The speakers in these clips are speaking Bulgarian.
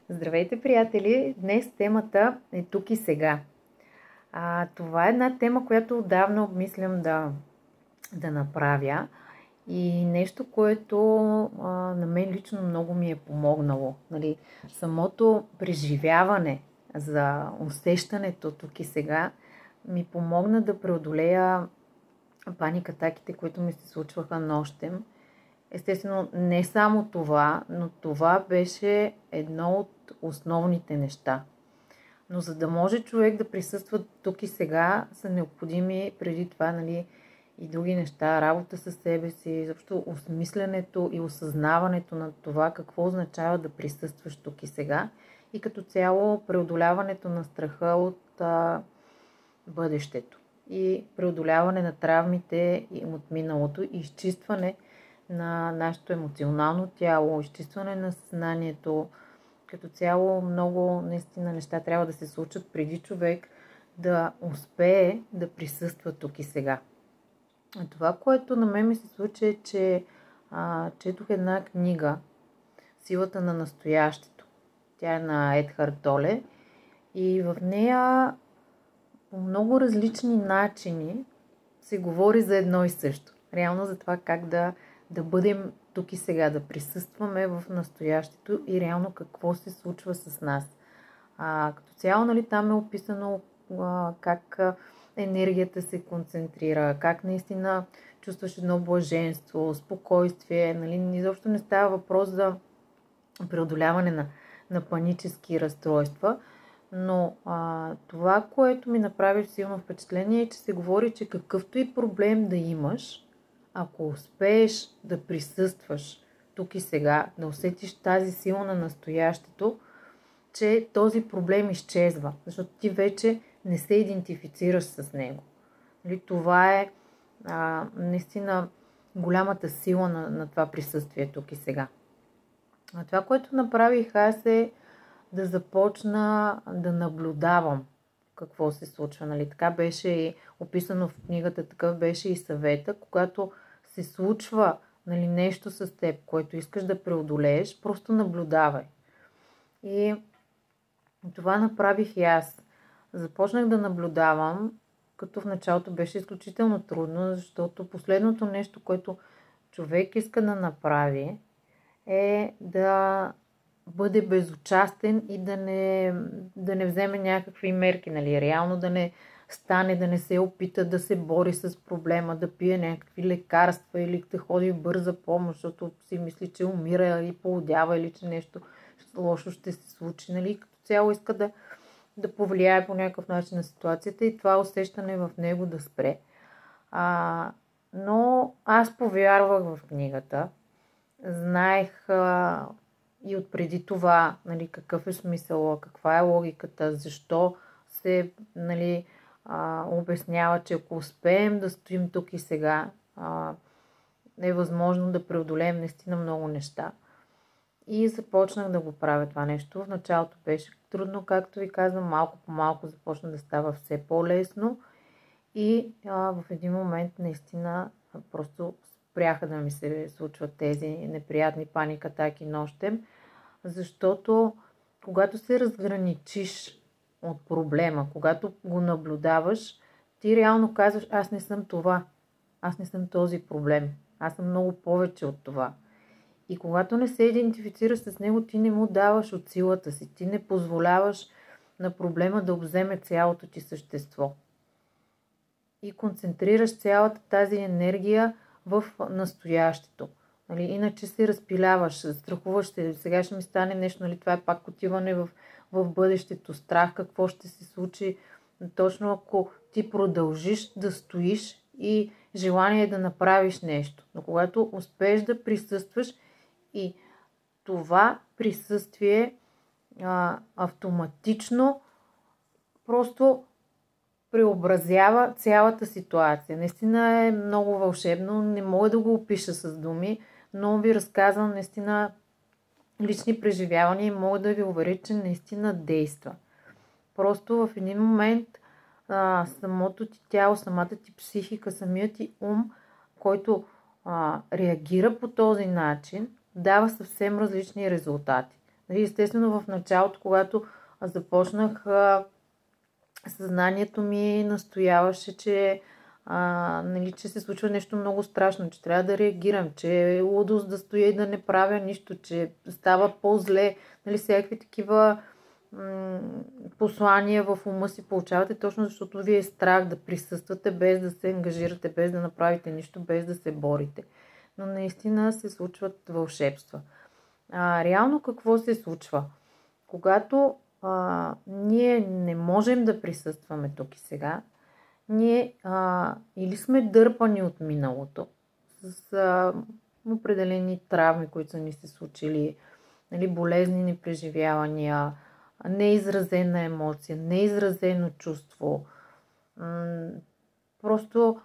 Здравейте, приятели! Днес темата е тук и сега. Това е една тема, която отдавна обмислям да направя и нещо, което на мен лично много ми е помогнало. Нали, самото преживяване за усещането тук и сега ми помогна да преодолея паникатаките, които ми се случваха нощем. Естествено, не само това, но това беше едно от основните неща. Но за да може човек да присъства тук и сега, са необходими преди това, нали, и други неща, работа със себе си, защото осмислянето и осъзнаването на това какво означава да присъстваш тук и сега и като цяло преодоляването на страха от бъдещето и преодоляване на травмите от миналото и изчистване на нашето емоционално тяло, изчистване на съзнанието. Като цяло много наистина неща трябва да се случат преди човек да успее да присъства тук и сега. Това, което на мен ми се случи е, че четох една книга "Силата на настоящето". Тя е на Екхарт Толе и в нея по много различни начини се говори за едно и също. Реално за това как да бъдем тук и сега, да присъстваме в настоящето и реално какво се случва с нас. Като цяло, нали, там е описано как енергията се концентрира, как наистина чувстваш едно блаженство, спокойствие. Нали, изобщо не става въпрос за преодоляване на панически разстройства, но това, което ми направи силно впечатление е, че се говори, че какъвто и проблем да имаш, ако успееш да присъстваш тук и сега, да усетиш тази сила на настоящето, че този проблем изчезва, защото ти вече не се идентифицираш с него. Това е наистина голямата сила на това присъствие тук и сега. Това, което направих аз е да започна да наблюдавам какво се случва. Нали? Така беше и описано в книгата, такъв беше и съвета, когато се случва, нали, нещо с теб, което искаш да преодолееш, просто наблюдавай. И това направих и аз. Започнах да наблюдавам, като в началото беше изключително трудно, защото последното нещо, което човек иска да направи, е да бъде безучастен и да не вземе някакви мерки, нали, реално да не стане, да не се опита да се бори с проблема, да пие някакви лекарства или да ходи в бърза помощ, защото си мисли, че умира или полудява или че нещо лошо ще се случи. Нали, като цяло иска да повлияе по някакъв начин на ситуацията и това усещане в него да спре. Но аз повярвах в книгата. Знаех и отпреди това, нали, какъв е смисъл, каква е логиката, защо се, нали, обяснява, че ако успеем да стоим тук и сега, е възможно да преодолеем наистина много неща. И започнах да го правя това нещо. В началото беше трудно, както ви казвам, малко по малко започна да става все по-лесно и в един момент наистина просто спряха да ми се случват тези неприятни паникатаки нощем, защото когато се разграничиш от проблема, когато го наблюдаваш, ти реално казваш: аз не съм това, аз не съм този проблем, аз съм много повече от това. И когато не се идентифицираш с него, ти не му даваш от силата си, ти не позволяваш на проблема да обземе цялото ти същество. И концентрираш цялата тази енергия в настоящето. Нали? Иначе се разпиляваш, страхуваш се, сега ще ми стане нещо, нали? Това е пак отиване в бъдещето, страх какво ще се случи. Точно ако ти продължиш да стоиш и желание да направиш нещо. Но когато успееш да присъстваш и това присъствие автоматично просто преобразява цялата ситуация. Наистина е много вълшебно, не мога да го опиша с думи, но ви разказвам наистина лични преживявания и мога да ви уверя, че наистина действа. Просто в един момент самото ти тяло, самата ти психика, самият ти ум, който реагира по този начин, дава съвсем различни резултати. Естествено, в началото, когато започнах, съзнанието ми настояваше, че, че се случва нещо много страшно, че трябва да реагирам, че е лудост да стоя и да не правя нищо, че става по-зле. Всякакви такива послания в ума си получавате, точно защото ви е страх да присъствате, без да се ангажирате, без да направите нищо, без да се борите. Но наистина се случват вълшебства. Реално какво се случва? Когато ние не можем да присъстваме тук и сега, ние или сме дърпани от миналото с определени травми, които са ни се случили, болезнени преживявания, неизразена емоция, неизразено чувство. Просто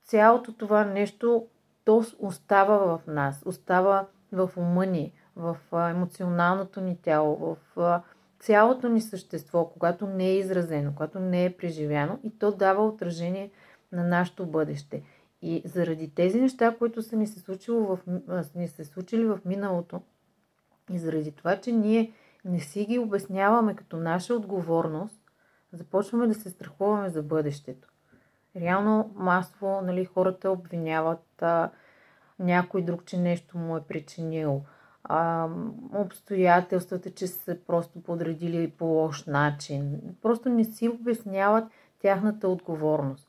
цялото това нещо, то остава в нас, остава в ума ни, в емоционалното ни тяло, в цялото ни същество, когато не е изразено, когато не е преживяно, и то дава отражение на нашето бъдеще. И заради тези неща, които са ни се случили в миналото, и заради това, че ние не си ги обясняваме като наша отговорност, започваме да се страхуваме за бъдещето. Реално масово хората обвиняват някой друг, че нещо му е причинил. Обстоятелствата, че са просто подредили по лош начин. Просто не си обясняват тяхната отговорност.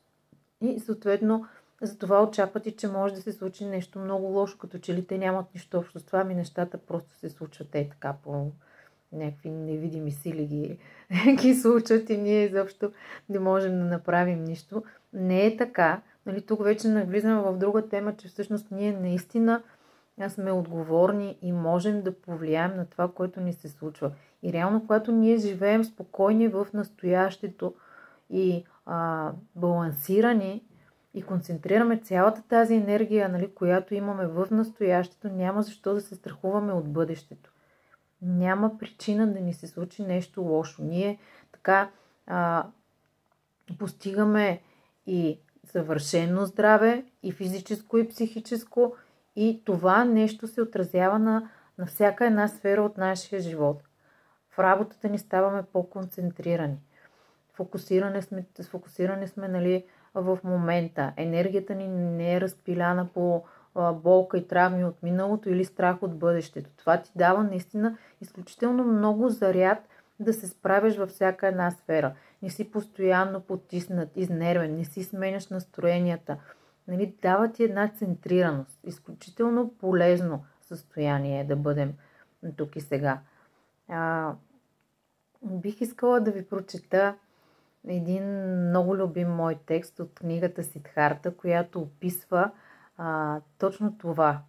И съответно за това очакват и, че може да се случи нещо много лошо, като че ли те нямат нищо общо с това, нещата просто се случват така по някакви невидими сили ги случват и ние изобщо не можем да направим нищо. Не е така. Тук вече навлизаме в друга тема, че всъщност ние наистина сме отговорни и можем да повлияем на това, което ни се случва. И реално, когато ние живеем спокойни в настоящето и балансирани и концентрираме цялата тази енергия, която имаме в настоящето, няма защо да се страхуваме от бъдещето. Няма причина да ни се случи нещо лошо. Ние така постигаме и съвършено здраве, и физическо, и психическо, и това нещо се отразява на всяка една сфера от нашия живот. В работата ни ставаме по-концентрирани. Сфокусирани сме в момента. Енергията ни не е разпиляна по болка и травми от миналото или страх от бъдещето. Това ти дава наистина изключително много заряд да се справиш във всяка една сфера. Не си постоянно потиснат, изнервен, не си сменяш настроенията. Дава ти една центрираност. Изключително полезно състояние е да бъдем тук и сега. Бих искала да ви прочета един много любим мой текст от книгата Сидхарта, която описва точно това.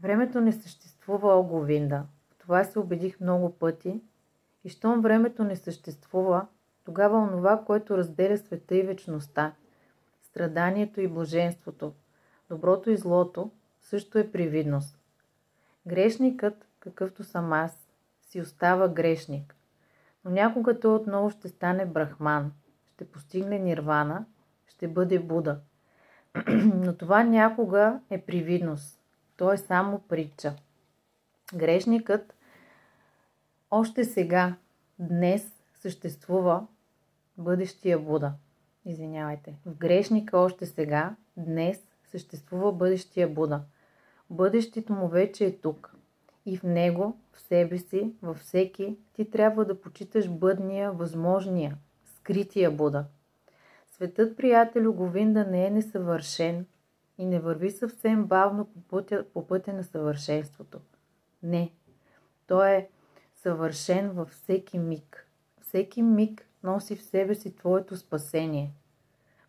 Времето не съществува, о Говинда. В това се убедих много пъти. И щом времето не съществува, тогава онова, което разделя света и вечността, страданието и блаженството, доброто и злото, също е привидност. Грешникът, какъвто съм аз, си остава грешник. Но някога той отново ще стане брахман, ще постигне нирвана, ще бъде Буда. Но това някога е привидност. То е само притча. Грешникът още сега, днес, съществува бъдещия Буда. В грешника още сега, днес, съществува бъдещия Буда. Бъдещето му вече е тук. И в него, в себе си, във всеки, ти трябва да почиташ бъдния, възможния, скрития Буда. Светът, приятелю Говинда, не е несъвършен и не върви съвсем бавно по пътя на съвършенството. Не, той е съвършен във всеки миг. Всеки миг носи в себе си твоето спасение.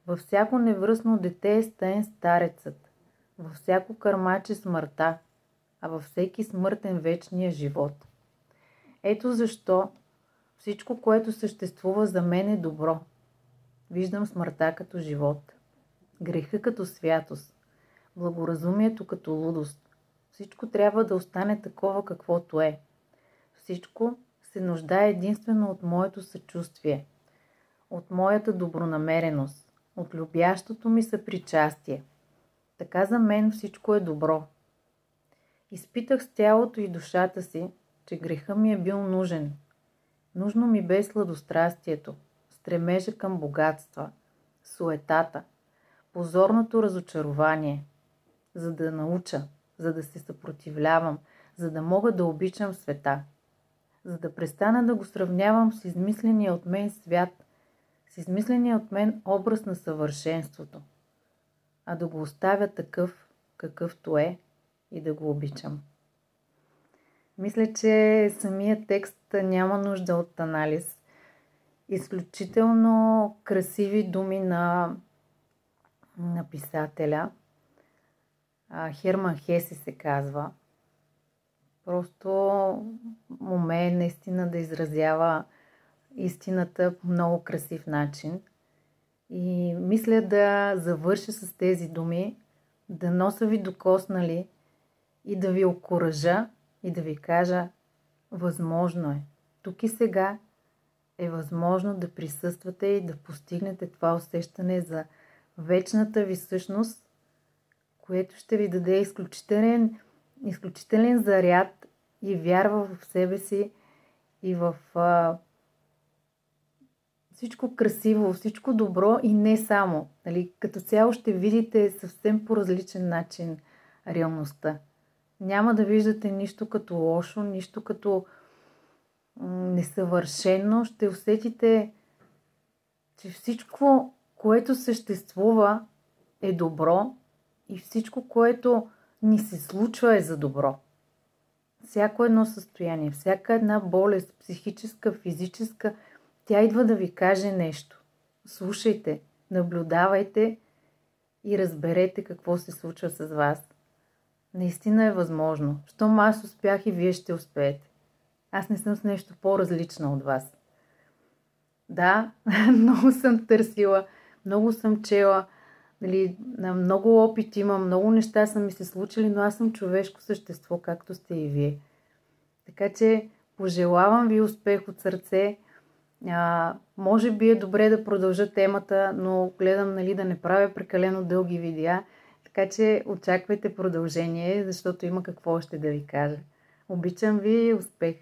Във всяко невръстно дете е стаен старецът, във всяко кърмаче смъртта, а във всеки смъртен вечния живот. Ето защо всичко, което съществува за мен е добро. Виждам смъртта като живот, греха като святост, благоразумието като лудост. Всичко трябва да остане такова, каквото е. Всичко се нуждае единствено от моето съчувствие, от моята добронамереност, от любящото ми съпричастие. Така за мен всичко е добро. Изпитах с тялото и душата си, че греха ми е бил нужен. Нужно ми бе сладострастието, стремежа към богатства, суетата, позорното разочарование, за да науча, за да се съпротивлявам, за да мога да обичам света, за да престана да го сравнявам с измисления от мен свят, с измисления от мен образ на съвършенството, а да го оставя такъв, какъвто е и да го обичам. Мисля, че самият текст няма нужда от анализ. Изключително красиви думи на писателя. Херман Хесе се казва. Просто умее наистина да изразява истината по много красив начин. И мисля да завърша с тези думи, да носа ви докоснали и да ви окуража и да ви кажа, възможно е. Тук и сега е възможно да присъствате и да постигнете това усещане за вечната ви същност, което ще ви даде изключителен заряд и вярва в себе си и в всичко красиво, всичко добро и не само. Нали? Като цяло ще видите съвсем по различен начин реалността. Няма да виждате нищо като лошо, нищо като несъвършено. Ще усетите, че всичко, което съществува, е добро и всичко, което ни се случва, е за добро. Всяко едно състояние, всяка една болест, психическа, физическа, тя идва да ви каже нещо. Слушайте, наблюдавайте и разберете какво се случва с вас. Наистина е възможно. Щом аз успях и вие ще успеете. Аз не съм с нещо по-различно от вас. Да, много съм търсила, много съм чела, нали, много опит имам, много неща са ми се случили, но аз съм човешко същество, както сте и вие. Така че пожелавам ви успех от сърце. Може би е добре да продължа темата, но гледам, нали, да не правя прекалено дълги видеа, така че очаквайте продължение, защото има какво още да ви кажа. Обичам ви, успех!